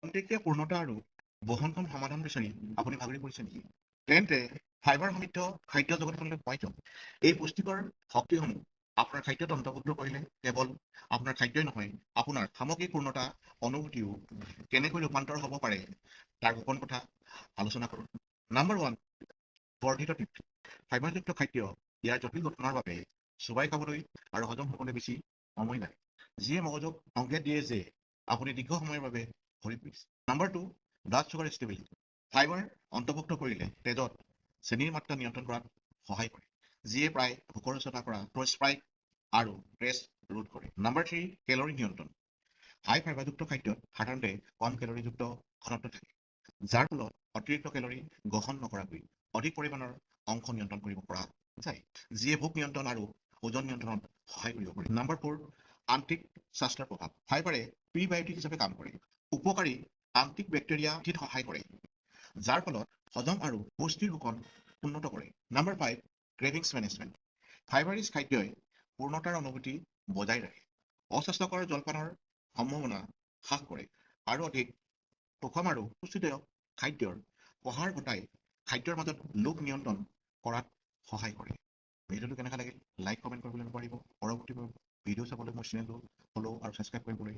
খন্তেকীয়া পূৰ্ণতা আৰু বহনক্ষম সমাধান বিচাৰি আপুনি ভাগৰি পৰিছে নেকি? তেন্তে ফাইবাৰ সমৃদ্ধ খাদ্য জগতখনলৈ সোমাই যাওক। এই পুষ্টিকৰ শক্তিসমূহ আপোনাৰ খাদ্যত অন্তৰ্ভুক্ত কৰিলে কেৱল আপোনাৰ খাদ্যই নহয়, আপোনাৰ সামগ্ৰিক পূৰ্ণতা অনুভূতিও কেনেকৈ ৰূপান্তৰ হ'ব পাৰে তাৰ গোপন কথা আলোচনা কৰোঁ। নাম্বাৰ 1, বৰ্ধিত তৃপ্তি। ফাইবাৰযুক্ত খাদ্য ইয়াৰ জটিল গঠনৰ বাবে চোবাই খাবলৈ আৰু হজম হ'বলৈ বেছি সময় লাগে, যিয়ে মগজুক সংকেত দিয়ে যে আপুনি দীৰ্ঘ সময়ৰ বাবে ভৰি পৰিছে। Number 2, blood sugar stability. Fibre অন্তৰ্ভুক্ত কৰিলে তেজত চেনিৰ মাত্ৰা নিয়ন্ত্ৰণ কৰাত সহায় কৰে, যিয়ে প্ৰায় ভোকৰচনা কৰা স্পাইক আৰু ক্ৰেছ ৰোধ কৰে। নাম্বাৰ 3, কেলৰি নিয়ন্ত্ৰণ। হাই ফাইবাৰযুক্ত খাদ্যত সাধাৰণতে কম কেলৰিযুক্ত ঘনত্ব থাকে, যাৰ ফলত অতিৰিক্ত কেলৰি গ্ৰহণ নকৰাকৈ অধিক পৰিমাণৰ অংশ নিয়ন্ত্ৰণ কৰিব পৰা যায়, যিয়ে ভোক নিয়ন্ত্ৰণ আৰু ওজন নিয়ন্ত্ৰণত সহায় কৰিব পাৰে। নাম্বাৰ 4, আন্ত্ৰিক স্বাস্থ্যৰ প্ৰভাৱ। ফাইবাৰে প্ৰিবায়টিক হিচাপে কাম কৰে, উপকাৰী আন্ত্ৰিক বেক্টেৰিয়া বৃদ্ধিত সহায় কৰে, যাৰ ফলত হজম আৰু পুষ্টিৰ শোষণ উন্নত কৰে। Number 5, cravings management. ফাইবাৰিছ খাদ্যই পূৰ্ণতাৰ অনুভূতি বজাই ৰাখে, অস্বাস্থ্যকৰ জলপানৰ সম্ভাৱনা হ্ৰাস কৰে আৰু অধিক সুষম আৰু পুষ্টিদায়ক খাদ্যৰ প্ৰসাৰ ঘটাই খাদ্যৰ মাজত লোভ নিয়ন্ত্ৰণ কৰাত সহায় কৰে। ভিডিঅ'টো কেনেকুৱা লাগিল? লাইক কমেণ্ট কৰিবলৈ নাপাহৰিব। পৰৱৰ্তী ভিডিঅ' চাবলৈ মোৰ চেনেলটো ফ'ল' আৰু ছাবস্ক্ৰাইব কৰিবলৈ